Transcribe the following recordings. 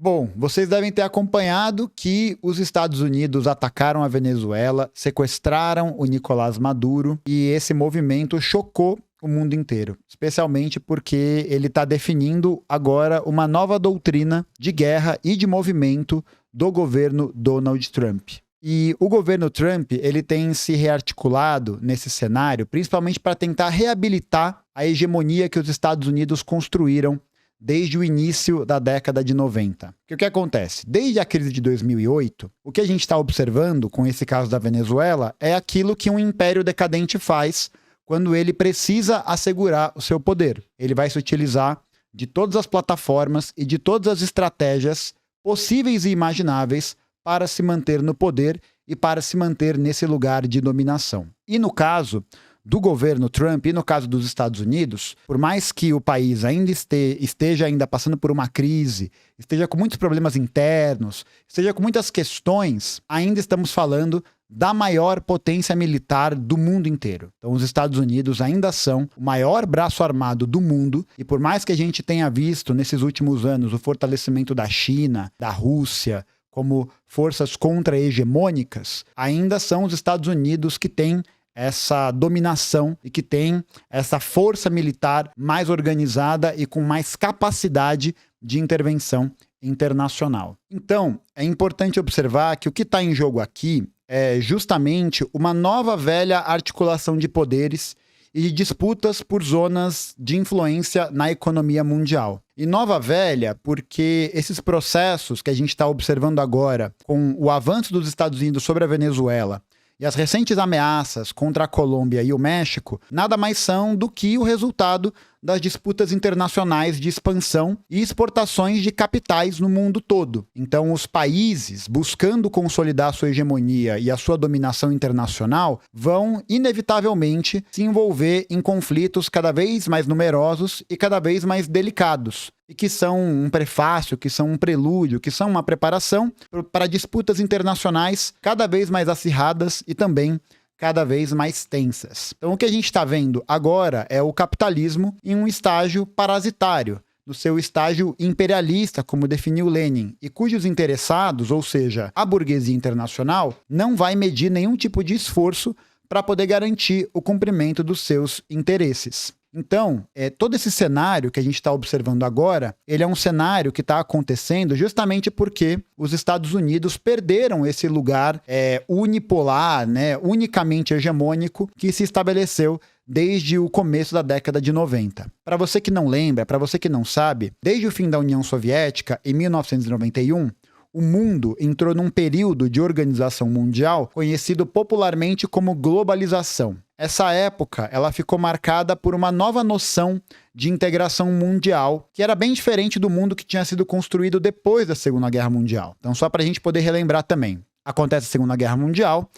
Bom, vocês devem ter acompanhado que os Estados Unidos atacaram a Venezuela, sequestraram o Nicolás Maduro e esse movimento chocou o mundo inteiro, especialmente porque ele está definindo agora uma nova doutrina de guerra e de movimento do governo Donald Trump. E o governo Trump, ele tem se rearticulado nesse cenário, principalmente para tentar reabilitar a hegemonia que os Estados Unidos construíram desde o início da década de 90. Porque o que acontece? Desde a crise de 2008, o que a gente está observando com esse caso da Venezuela é aquilo que um império decadente faz quando ele precisa assegurar o seu poder. Ele vai se utilizar de todas as plataformas e de todas as estratégias possíveis e imagináveis para se manter no poder e para se manter nesse lugar de dominação. E no caso do governo Trump e no caso dos Estados Unidos, por mais que o país ainda esteja ainda passando por uma crise, esteja com muitos problemas internos, esteja com muitas questões, ainda estamos falando da maior potência militar do mundo inteiro. Então os Estados Unidos ainda são o maior braço armado do mundo e por mais que a gente tenha visto nesses últimos anos o fortalecimento da China, da Rússia, como forças contra-hegemônicas, ainda são os Estados Unidos que têm essa dominação e que tem essa força militar mais organizada e com mais capacidade de intervenção internacional. Então, é importante observar que o que está em jogo aqui é justamente uma nova velha articulação de poderes e de disputas por zonas de influência na economia mundial. E nova velha porque esses processos que a gente está observando agora, com o avanço dos Estados Unidos sobre a Venezuela, e as recentes ameaças contra a Colômbia e o México nada mais são do que o resultado das disputas internacionais de expansão e exportações de capitais no mundo todo. Então, os países, buscando consolidar sua hegemonia e a sua dominação internacional, vão inevitavelmente se envolver em conflitos cada vez mais numerosos e cada vez mais delicados, e que são um prefácio, que são um prelúdio, que são uma preparação para disputas internacionais cada vez mais acirradas e também cada vez mais tensas. Então o que a gente está vendo agora é o capitalismo em um estágio parasitário, no seu estágio imperialista, como definiu Lenin, e cujos interessados, ou seja, a burguesia internacional, não vai medir nenhum tipo de esforço para poder garantir o cumprimento dos seus interesses. Então, todo esse cenário que a gente está observando agora, ele é um cenário que está acontecendo justamente porque os Estados Unidos perderam esse lugar unipolar, né, unicamente hegemônico, que se estabeleceu desde o começo da década de 90. Para você que não lembra, para você que não sabe, desde o fim da União Soviética, em 1991, o mundo entrou num período de organização mundial conhecido popularmente como globalização. Essa época, ela ficou marcada por uma nova noção de integração mundial, que era bem diferente do mundo que tinha sido construído depois da Segunda Guerra Mundial. Então, só para a gente poder relembrar também. Acontece a Segunda Guerra Mundial,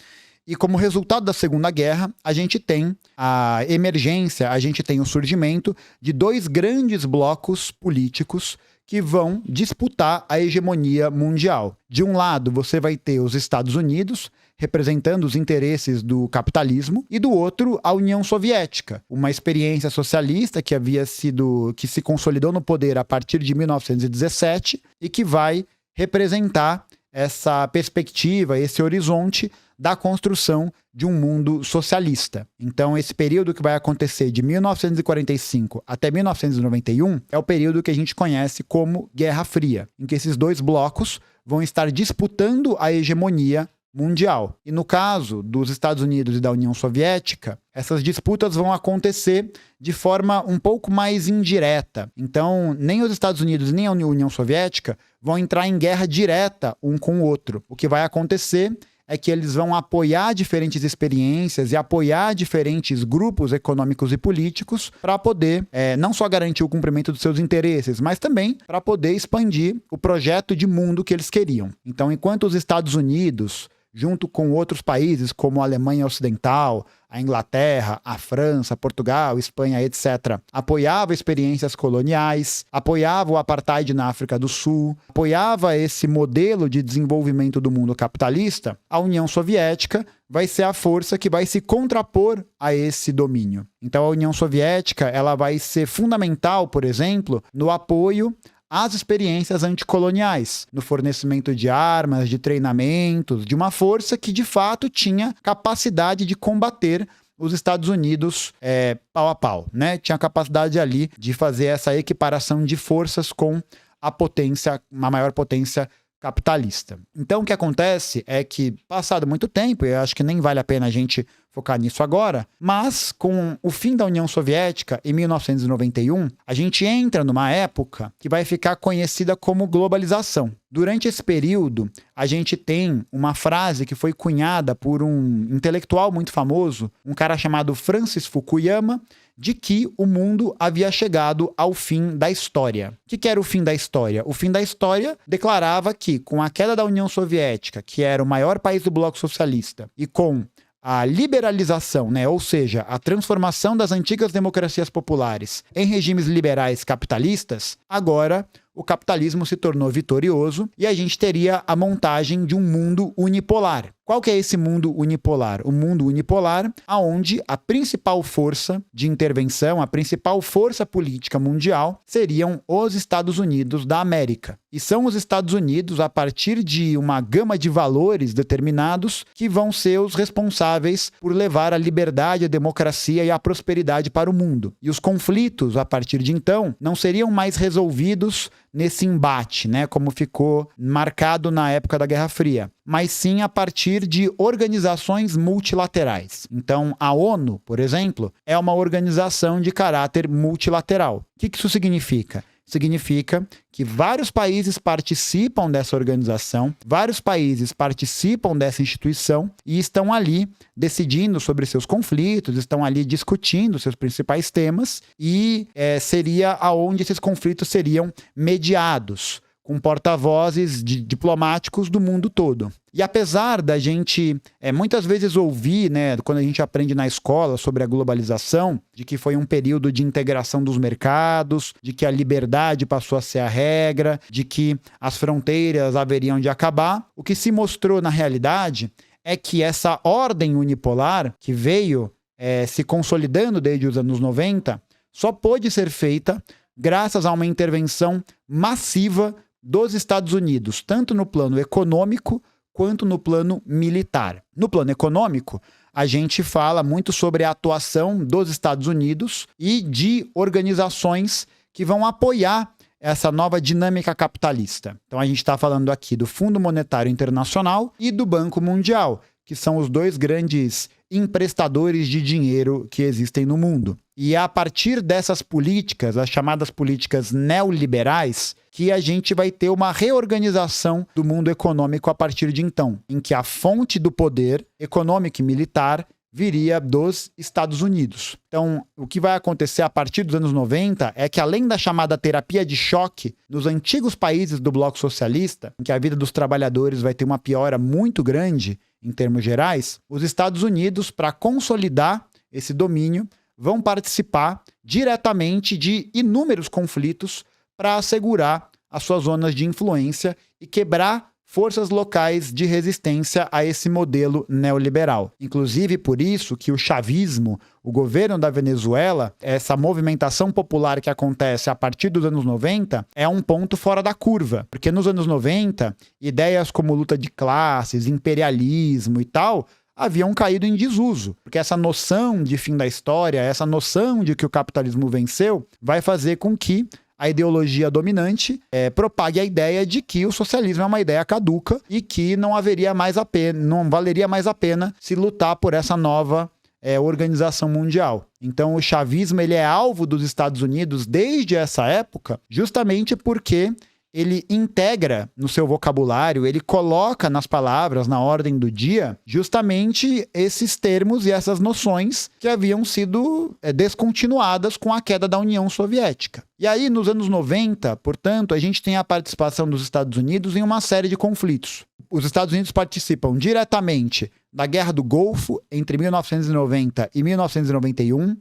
e como resultado da Segunda Guerra, a gente tem a emergência, a gente tem o surgimento de dois grandes blocos políticos que vão disputar a hegemonia mundial. De um lado, você vai ter os Estados Unidos, representando os interesses do capitalismo, e do outro, a União Soviética, uma experiência socialista que se consolidou no poder a partir de 1917 e que vai representar essa perspectiva, esse horizonte da construção de um mundo socialista. Então, esse período que vai acontecer de 1945 até 1991 é o período que a gente conhece como Guerra Fria, em que esses dois blocos vão estar disputando a hegemonia mundial. E no caso dos Estados Unidos e da União Soviética, essas disputas vão acontecer de forma um pouco mais indireta. Então, nem os Estados Unidos nem a União Soviética vão entrar em guerra direta um com o outro. O que vai acontecer é que eles vão apoiar diferentes experiências e apoiar diferentes grupos econômicos e políticos para poder não só garantir o cumprimento dos seus interesses, mas também para poder expandir o projeto de mundo que eles queriam. Então, enquanto os Estados Unidos, junto com outros países como a Alemanha Ocidental, a Inglaterra, a França, Portugal, Espanha, etc., apoiava experiências coloniais, apoiava o apartheid na África do Sul, apoiava esse modelo de desenvolvimento do mundo capitalista, a União Soviética vai ser a força que vai se contrapor a esse domínio. Então a União Soviética ela vai ser fundamental, por exemplo, no apoio às experiências anticoloniais, no fornecimento de armas, de treinamentos, de uma força que de fato tinha capacidade de combater os Estados Unidos pau a pau, né? Tinha capacidade ali de fazer essa equiparação de forças com a potência, uma maior potência capitalista. Então, o que acontece é que, passado muito tempo, e eu acho que nem vale a pena a gente focar nisso agora, mas com o fim da União Soviética, em 1991, a gente entra numa época que vai ficar conhecida como globalização. Durante esse período, a gente tem uma frase que foi cunhada por um intelectual muito famoso, um cara chamado Francis Fukuyama, de que o mundo havia chegado ao fim da história. O que era o fim da história? O fim da história declarava que, com a queda da União Soviética, que era o maior país do bloco socialista, e com a liberalização, né, ou seja, a transformação das antigas democracias populares em regimes liberais capitalistas, agora o capitalismo se tornou vitorioso e a gente teria a montagem de um mundo unipolar. Qual que é esse mundo unipolar? O mundo unipolar onde a principal força de intervenção, a principal força política mundial seriam os Estados Unidos da América. E são os Estados Unidos, a partir de uma gama de valores determinados, que vão ser os responsáveis por levar a liberdade, a democracia e a prosperidade para o mundo. E os conflitos, a partir de então, não seriam mais resolvidos nesse embate, né, como ficou marcado na época da Guerra Fria, mas sim a partir de organizações multilaterais. Então, a ONU, por exemplo, é uma organização de caráter multilateral. O que isso significa? Significa que vários países participam dessa organização, vários países participam dessa instituição e estão ali decidindo sobre seus conflitos, estão ali discutindo seus principais temas e seria aonde esses conflitos seriam mediados, com porta-vozes diplomáticos do mundo todo. E apesar da gente muitas vezes ouvir, né, quando a gente aprende na escola sobre a globalização, de que foi um período de integração dos mercados, de que a liberdade passou a ser a regra, de que as fronteiras haveriam de acabar, o que se mostrou na realidade é que essa ordem unipolar, que veio se consolidando desde os anos 90, só pôde ser feita graças a uma intervenção massiva dos Estados Unidos, tanto no plano econômico quanto no plano militar. No plano econômico, a gente fala muito sobre a atuação dos Estados Unidos e de organizações que vão apoiar essa nova dinâmica capitalista. Então a gente está falando aqui do Fundo Monetário Internacional e do Banco Mundial, que são os dois grandes emprestadores de dinheiro que existem no mundo. E é a partir dessas políticas, as chamadas políticas neoliberais, que a gente vai ter uma reorganização do mundo econômico a partir de então, em que a fonte do poder econômico e militar viria dos Estados Unidos. Então, o que vai acontecer a partir dos anos 90 é que, além da chamada terapia de choque nos antigos países do bloco socialista, em que a vida dos trabalhadores vai ter uma piora muito grande em termos gerais, os Estados Unidos, para consolidar esse domínio, vão participar diretamente de inúmeros conflitos para assegurar as suas zonas de influência e quebrar forças locais de resistência a esse modelo neoliberal. Inclusive por isso que o chavismo, o governo da Venezuela, essa movimentação popular que acontece a partir dos anos 90, é um ponto fora da curva. Porque nos anos 90, ideias como luta de classes, imperialismo e tal, haviam caído em desuso. Porque essa noção de fim da história, essa noção de que o capitalismo venceu, vai fazer com que a ideologia dominante propague a ideia de que o socialismo é uma ideia caduca e que não valeria mais a pena se lutar por essa nova organização mundial. Então o chavismo ele é alvo dos Estados Unidos desde essa época, justamente porque ele integra no seu vocabulário, ele coloca nas palavras, na ordem do dia, justamente esses termos e essas noções que haviam sido descontinuadas com a queda da União Soviética. E aí, nos anos 90, portanto, a gente tem a participação dos Estados Unidos em uma série de conflitos. Os Estados Unidos participam diretamente da Guerra do Golfo, entre 1990 e 1991,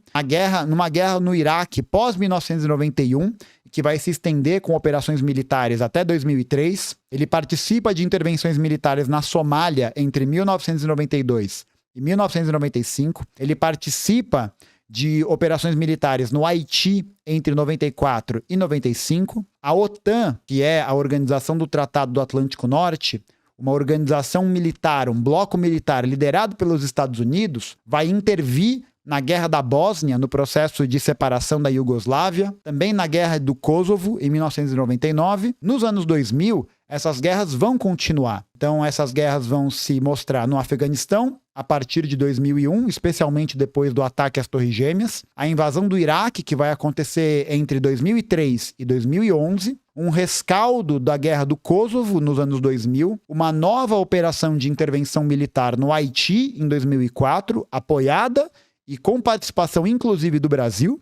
numa guerra no Iraque pós-1991, que vai se estender com operações militares até 2003. Ele participa de intervenções militares na Somália entre 1992 e 1995. Ele participa de operações militares no Haiti entre 94 e 95. A OTAN, que é a Organização do Tratado do Atlântico Norte, uma organização militar, um bloco militar liderado pelos Estados Unidos, vai intervir na Guerra da Bósnia, no processo de separação da Iugoslávia, também na Guerra do Kosovo, em 1999. Nos anos 2000, essas guerras vão continuar. Então, essas guerras vão se mostrar no Afeganistão, a partir de 2001, especialmente depois do ataque às Torres Gêmeas, a invasão do Iraque, que vai acontecer entre 2003 e 2011, um rescaldo da Guerra do Kosovo nos anos 2000, uma nova operação de intervenção militar no Haiti em 2004, apoiada e com participação inclusive do Brasil,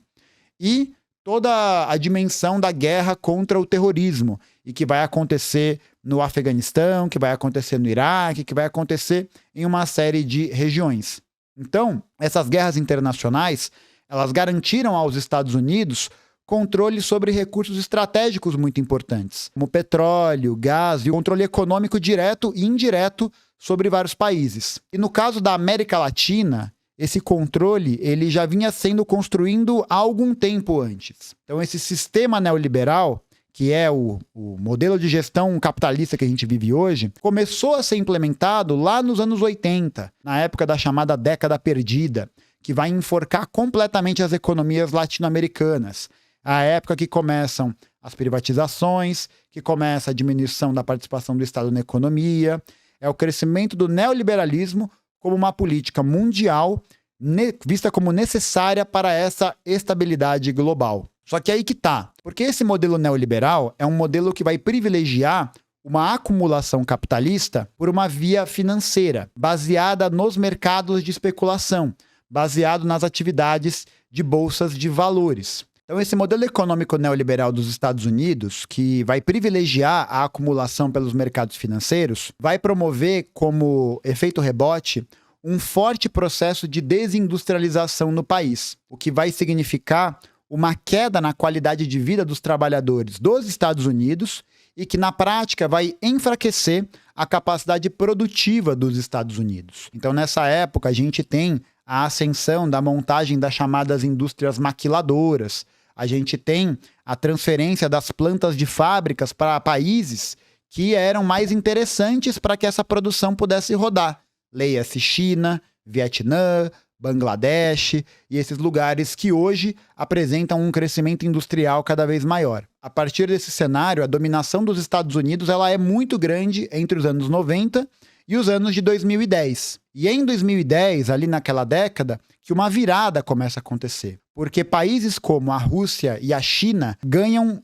e toda a dimensão da guerra contra o terrorismo, e que vai acontecer no Afeganistão, que vai acontecer no Iraque, que vai acontecer em uma série de regiões. Então, essas guerras internacionais, elas garantiram aos Estados Unidos controle sobre recursos estratégicos muito importantes, como petróleo, gás e o controle econômico direto e indireto sobre vários países. E no caso da América Latina, esse controle ele já vinha sendo construído há algum tempo antes. Então, esse sistema neoliberal, que é o modelo de gestão capitalista que a gente vive hoje, começou a ser implementado lá nos anos 80, na época da chamada década perdida, que vai enforcar completamente as economias latino-americanas. A época que começam as privatizações, que começa a diminuição da participação do Estado na economia, é o crescimento do neoliberalismo como uma política mundial vista como necessária para essa estabilidade global. Só que aí que tá, porque esse modelo neoliberal é um modelo que vai privilegiar uma acumulação capitalista por uma via financeira, baseada nos mercados de especulação, baseado nas atividades de bolsas de valores. Então, esse modelo econômico neoliberal dos Estados Unidos, que vai privilegiar a acumulação pelos mercados financeiros, vai promover como efeito rebote um forte processo de desindustrialização no país, o que vai significar uma queda na qualidade de vida dos trabalhadores dos Estados Unidos e que, na prática, vai enfraquecer a capacidade produtiva dos Estados Unidos. Então, nessa época, a gente tem a ascensão da montagem das chamadas indústrias maquiladoras, a gente tem a transferência das plantas de fábricas para países que eram mais interessantes para que essa produção pudesse rodar. Leia-se China, Vietnã, Bangladesh e esses lugares que hoje apresentam um crescimento industrial cada vez maior. A partir desse cenário, a dominação dos Estados Unidos ela é muito grande entre os anos 90 e os anos de 2010. E é em 2010, ali naquela década, que uma virada começa a acontecer. Porque países como a Rússia e a China ganham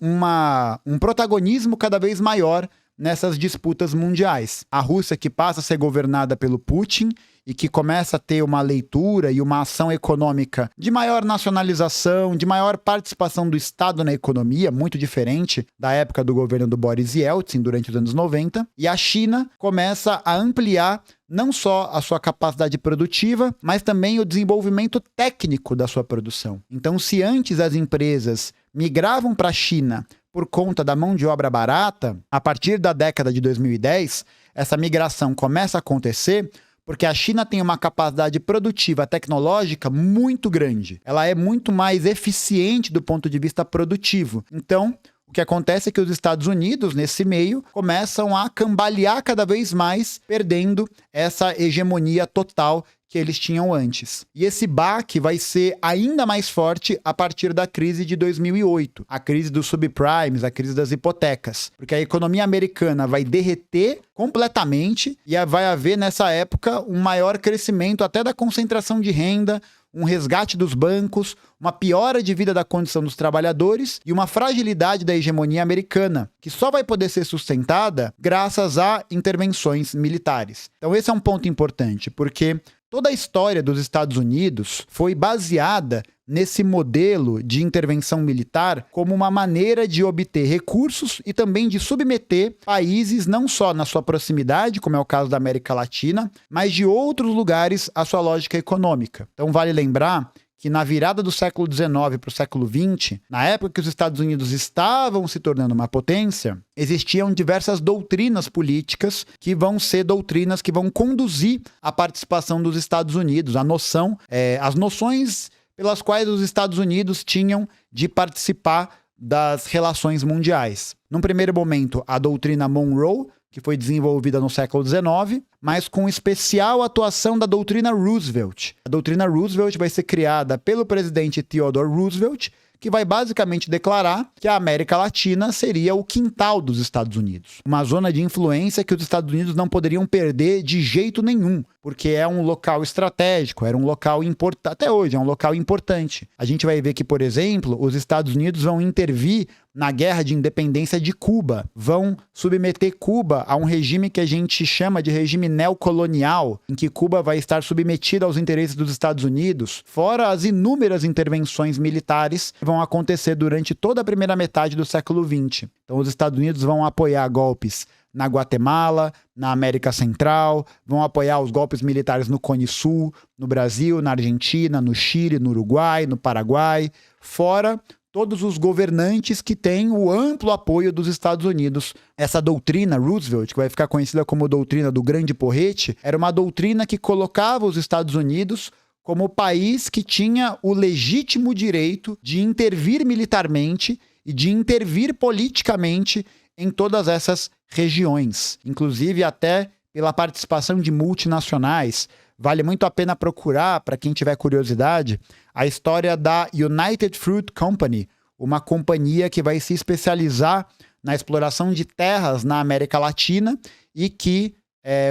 um protagonismo cada vez maior nessas disputas mundiais. A Rússia, que passa a ser governada pelo Putin e que começa a ter uma leitura e uma ação econômica de maior nacionalização, de maior participação do Estado na economia, muito diferente da época do governo do Boris Yeltsin durante os anos 90. E a China começa a ampliar não só a sua capacidade produtiva, mas também o desenvolvimento técnico da sua produção. Então, se antes as empresas migravam para a China por conta da mão de obra barata, a partir da década de 2010, essa migração começa a acontecer porque a China tem uma capacidade produtiva tecnológica muito grande. Ela é muito mais eficiente do ponto de vista produtivo. Então, o que acontece é que os Estados Unidos, nesse meio, começam a cambalear cada vez mais, perdendo essa hegemonia total que eles tinham antes. E esse baque vai ser ainda mais forte a partir da crise de 2008, a crise dos subprimes, a crise das hipotecas, porque a economia americana vai derreter completamente e vai haver nessa época um maior crescimento até da concentração de renda, um resgate dos bancos, uma piora de vida da condição dos trabalhadores e uma fragilidade da hegemonia americana, que só vai poder ser sustentada graças a intervenções militares. Então esse é um ponto importante, porque toda a história dos Estados Unidos foi baseada nesse modelo de intervenção militar como uma maneira de obter recursos e também de submeter países não só na sua proximidade, como é o caso da América Latina, mas de outros lugares à sua lógica econômica. Então vale lembrar que na virada do século XIX para o século XX, na época que os Estados Unidos estavam se tornando uma potência, existiam diversas doutrinas políticas que vão ser doutrinas que vão conduzir a participação dos Estados Unidos, as noções pelas quais os Estados Unidos tinham de participar das relações mundiais. Num primeiro momento, a doutrina Monroe, que foi desenvolvida no século XIX, mas com especial atuação da doutrina Roosevelt. A doutrina Roosevelt vai ser criada pelo presidente Theodore Roosevelt, que vai basicamente declarar que a América Latina seria o quintal dos Estados Unidos. Uma zona de influência que os Estados Unidos não poderiam perder de jeito nenhum, porque é um local estratégico, era um local importante, até hoje é um local importante. A gente vai ver que, por exemplo, os Estados Unidos vão intervir na guerra de independência de Cuba, vão submeter Cuba a um regime que a gente chama de regime neocolonial, em que Cuba vai estar submetida aos interesses dos Estados Unidos, fora as inúmeras intervenções militares que vão acontecer durante toda a primeira metade do século XX. Então, os Estados Unidos vão apoiar golpes na Guatemala, na América Central, vão apoiar os golpes militares no Cone Sul, no Brasil, na Argentina, no Chile, no Uruguai, no Paraguai, fora todos os governantes que têm o amplo apoio dos Estados Unidos. Essa doutrina Roosevelt, que vai ficar conhecida como doutrina do Grande Porrete, era uma doutrina que colocava os Estados Unidos como o país que tinha o legítimo direito de intervir militarmente e de intervir politicamente em todas essas regiões, inclusive até pela participação de multinacionais. Vale muito a pena procurar, para quem tiver curiosidade, a história da United Fruit Company, uma companhia que vai se especializar na exploração de terras na América Latina e que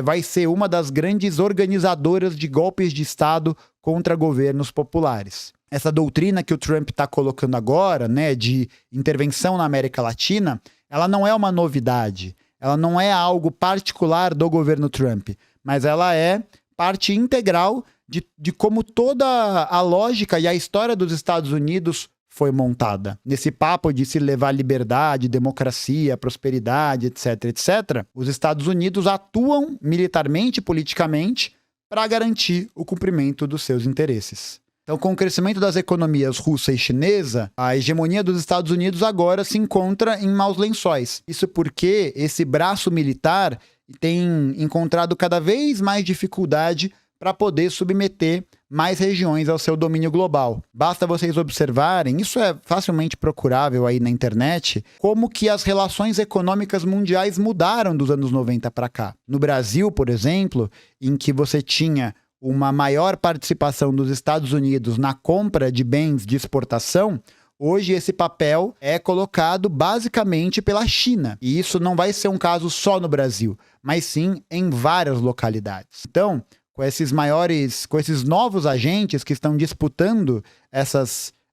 vai ser uma das grandes organizadoras de golpes de Estado contra governos populares. Essa doutrina que o Trump está colocando agora, né, de intervenção na América Latina, ela não é uma novidade, ela não é algo particular do governo Trump, mas ela é parte integral de como toda a lógica e a história dos Estados Unidos foi montada. Nesse papo de se levar liberdade, democracia, prosperidade, etc., etc., os Estados Unidos atuam militarmente e politicamente para garantir o cumprimento dos seus interesses. Então, com o crescimento das economias russa e chinesa, a hegemonia dos Estados Unidos agora se encontra em maus lençóis. Isso porque esse braço militar tem encontrado cada vez mais dificuldade para poder submeter mais regiões ao seu domínio global. Basta vocês observarem, isso é facilmente procurável aí na internet, como que as relações econômicas mundiais mudaram dos anos 90 para cá. No Brasil, por exemplo, em que você tinha uma maior participação dos Estados Unidos na compra de bens de exportação, hoje esse papel é colocado basicamente pela China. E isso não vai ser um caso só no Brasil, mas sim em várias localidades. Então, com esses novos agentes que estão disputando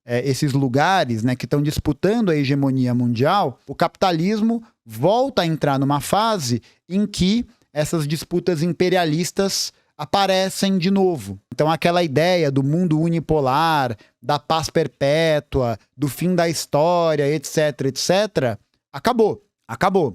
esses lugares, né, que estão disputando a hegemonia mundial, o capitalismo volta a entrar numa fase em que essas disputas imperialistas aparecem de novo. Então aquela ideia do mundo unipolar, da paz perpétua, do fim da história, etc., etc., acabou.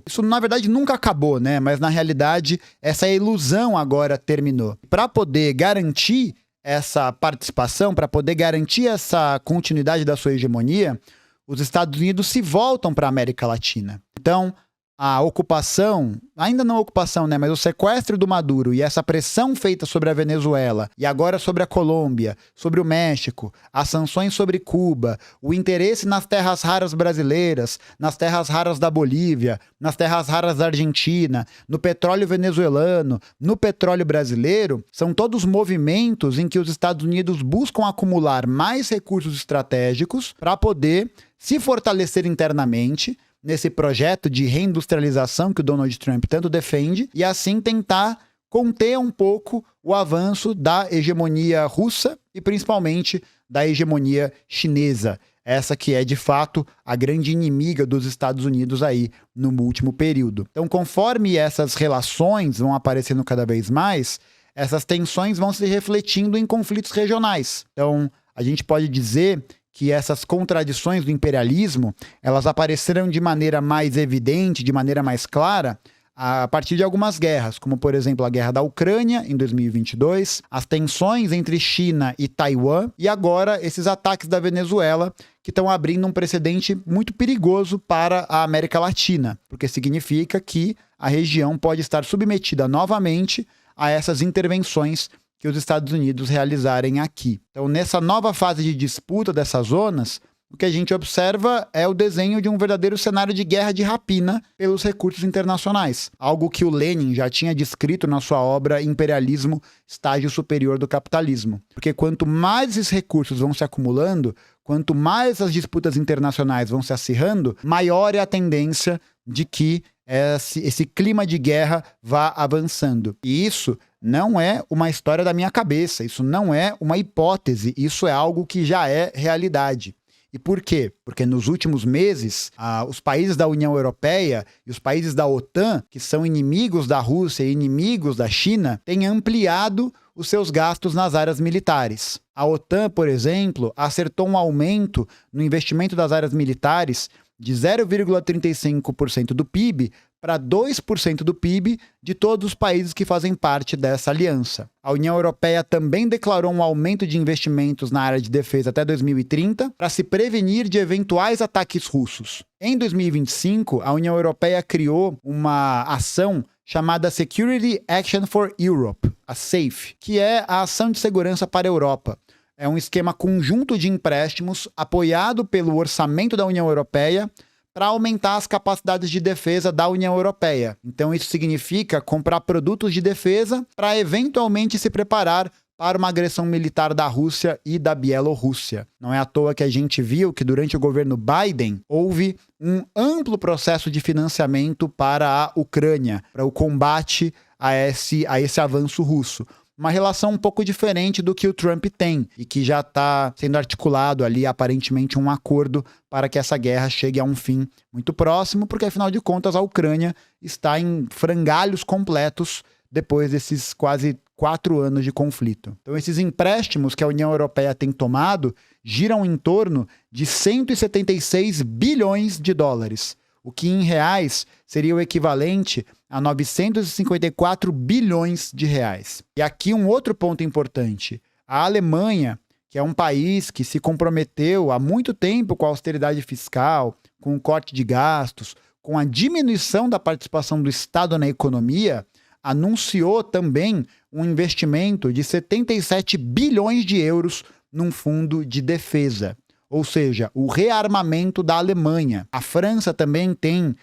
Isso, na verdade, nunca acabou, né? Mas, na realidade, essa ilusão agora terminou. Para poder garantir essa participação, para poder garantir essa continuidade da sua hegemonia, os Estados Unidos se voltam para a América Latina. Então, a ocupação, ainda não a ocupação, né, mas o sequestro do Maduro e essa pressão feita sobre a Venezuela e agora sobre a Colômbia, sobre o México, as sanções sobre Cuba, o interesse nas terras raras brasileiras, nas terras raras da Bolívia, nas terras raras da Argentina, no petróleo venezuelano, no petróleo brasileiro, são todos movimentos em que os Estados Unidos buscam acumular mais recursos estratégicos para poder se fortalecer internamente nesse projeto de reindustrialização que o Donald Trump tanto defende, e assim tentar conter um pouco o avanço da hegemonia russa e principalmente da hegemonia chinesa. Essa que é, de fato, a grande inimiga dos Estados Unidos aí no último período. Então, conforme essas relações vão aparecendo cada vez mais, essas tensões vão se refletindo em conflitos regionais. Então, a gente pode dizer que essas contradições do imperialismo, elas apareceram de maneira mais evidente, de maneira mais clara, a partir de algumas guerras, como, por exemplo, a guerra da Ucrânia, em 2022, as tensões entre China e Taiwan, e agora esses ataques da Venezuela, que estão abrindo um precedente muito perigoso para a América Latina, porque significa que a região pode estar submetida novamente a essas intervenções que os Estados Unidos realizarem aqui. Então, nessa nova fase de disputa dessas zonas, o que a gente observa é o desenho de um verdadeiro cenário de guerra de rapina pelos recursos internacionais, algo que o Lenin já tinha descrito na sua obra Imperialismo, Estágio Superior do Capitalismo. Porque quanto mais esses recursos vão se acumulando, quanto mais as disputas internacionais vão se acirrando, maior é a tendência de que esse clima de guerra vá avançando. E isso não é uma história da minha cabeça, isso não é uma hipótese, isso é algo que já é realidade. E por quê? Porque nos últimos meses, os países da União Europeia e os países da OTAN, que são inimigos da Rússia e inimigos da China, têm ampliado os seus gastos nas áreas militares. A OTAN, por exemplo, acertou um aumento no investimento das áreas militares de 0,35% do PIB para 2% do PIB de todos os países que fazem parte dessa aliança. A União Europeia também declarou um aumento de investimentos na área de defesa até 2030 para se prevenir de eventuais ataques russos. Em 2025, a União Europeia criou uma ação chamada Security Action for Europe, a SAFE, que é a Ação de Segurança para a Europa. É um esquema conjunto de empréstimos apoiado pelo orçamento da União Europeia para aumentar as capacidades de defesa da União Europeia. Então isso significa comprar produtos de defesa para eventualmente se preparar para uma agressão militar da Rússia e da Bielorrússia. Não é à toa que a gente viu que durante o governo Biden houve um amplo processo de financiamento para a Ucrânia, para o combate a esse avanço russo. Uma relação um pouco diferente do que o Trump tem e que já está sendo articulado ali, aparentemente, um acordo para que essa guerra chegue a um fim muito próximo, porque, afinal de contas, a Ucrânia está em frangalhos completos depois desses quase 4 anos de conflito. Então, esses empréstimos que a União Europeia tem tomado giram em torno de 176 bilhões de dólares, o que em reais seria o equivalente a 954 bilhões de reais. E aqui um outro ponto importante. A Alemanha, que é um país que se comprometeu há muito tempo com a austeridade fiscal, com o corte de gastos, com a diminuição da participação do Estado na economia, anunciou também um investimento de 77 bilhões de euros num fundo de defesa. Ou seja, o rearmamento da Alemanha. A França também tem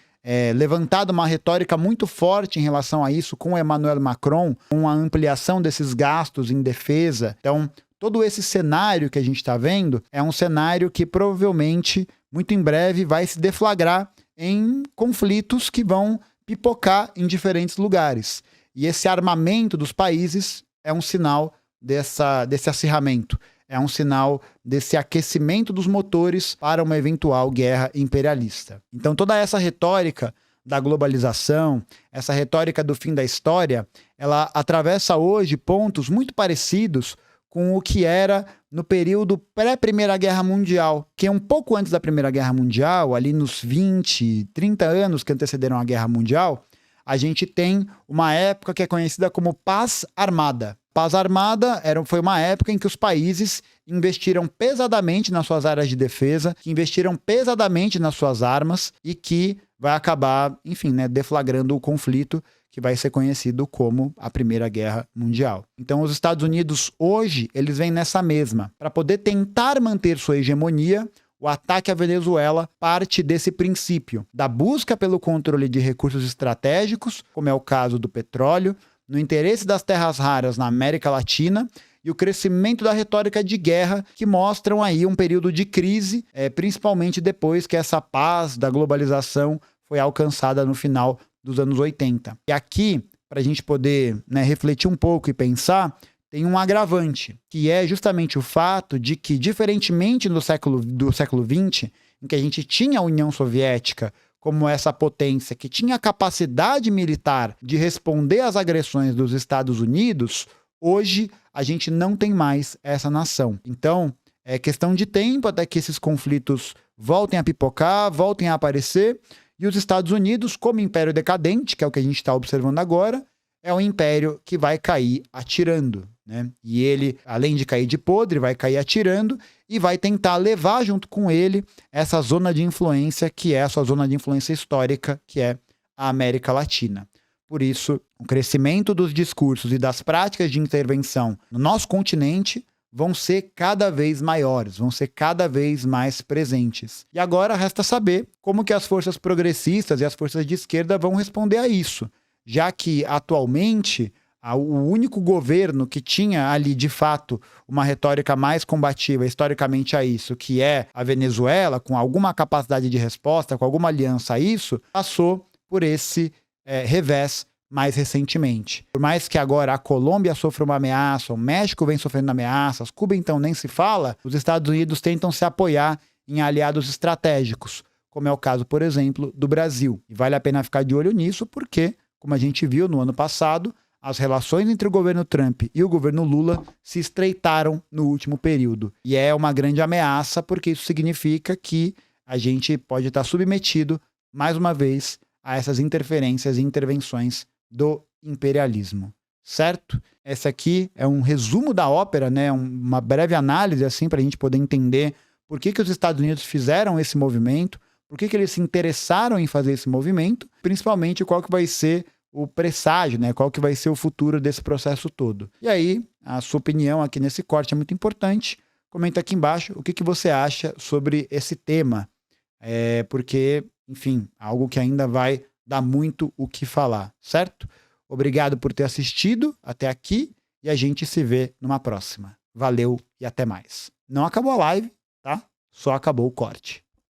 levantado uma retórica muito forte em relação a isso com Emmanuel Macron, com a ampliação desses gastos em defesa. Então, todo esse cenário que a gente está vendo é um cenário que provavelmente, muito em breve, vai se deflagrar em conflitos que vão pipocar em diferentes lugares. E esse armamento dos países é um sinal desse acirramento. É um sinal desse aquecimento dos motores para uma eventual guerra imperialista. Então, toda essa retórica da globalização, essa retórica do fim da história, ela atravessa hoje pontos muito parecidos com o que era no período pré-Primeira Guerra Mundial, que é um pouco antes da Primeira Guerra Mundial, ali nos 20, 30 anos que antecederam a Guerra Mundial, a gente tem uma época que é conhecida como Paz Armada. Paz Armada foi uma época em que os países investiram pesadamente nas suas áreas de defesa, que investiram pesadamente nas suas armas e que vai acabar, enfim, deflagrando o conflito que vai ser conhecido como a Primeira Guerra Mundial. Então, os Estados Unidos hoje, eles vêm nessa mesma. Para poder tentar manter sua hegemonia, o ataque à Venezuela parte desse princípio, da busca pelo controle de recursos estratégicos, como é o caso do petróleo, no interesse das terras raras na América Latina e o crescimento da retórica de guerra que mostram aí um período de crise, principalmente depois que essa paz da globalização foi alcançada no final dos anos 80. E aqui, para a gente poder refletir um pouco e pensar, tem um agravante, que é justamente o fato de que, diferentemente do século XX, em que a gente tinha a União Soviética como essa potência que tinha capacidade militar de responder às agressões dos Estados Unidos, hoje a gente não tem mais essa nação. Então, é questão de tempo até que esses conflitos voltem a pipocar, voltem a aparecer, e os Estados Unidos, como império decadente, que é o que a gente está observando agora, é um império que vai cair atirando, né? E ele, além de cair de podre, vai cair atirando e vai tentar levar junto com ele essa zona de influência, que é a sua zona de influência histórica, que é a América Latina. Por isso, o crescimento dos discursos e das práticas de intervenção no nosso continente vão ser cada vez maiores, vão ser cada vez mais presentes. E agora resta saber como que as forças progressistas e as forças de esquerda vão responder a isso, já que atualmente o único governo que tinha ali, de fato, uma retórica mais combativa historicamente a isso, que é a Venezuela, com alguma capacidade de resposta, com alguma aliança a isso, passou por esse revés mais recentemente. Por mais que agora a Colômbia sofra uma ameaça, o México vem sofrendo ameaças, Cuba então nem se fala, os Estados Unidos tentam se apoiar em aliados estratégicos, como é o caso, por exemplo, do Brasil. E vale a pena ficar de olho nisso porque, como a gente viu no ano passado, as relações entre o governo Trump e o governo Lula se estreitaram no último período. E é uma grande ameaça porque isso significa que a gente pode estar submetido, mais uma vez, a essas interferências e intervenções do imperialismo, certo? Esse aqui é um resumo da ópera, né? Uma breve análise assim para a gente poder entender por que os Estados Unidos fizeram esse movimento, por que eles se interessaram em fazer esse movimento, principalmente qual que vai ser o presságio, né? Qual que vai ser o futuro desse processo todo. E aí, a sua opinião aqui nesse corte é muito importante. Comenta aqui embaixo o que você acha sobre esse tema, porque, enfim, algo que ainda vai dar muito o que falar, certo? Obrigado por ter assistido até aqui e a gente se vê numa próxima. Valeu e até mais. Não acabou a live, tá? Só acabou o corte.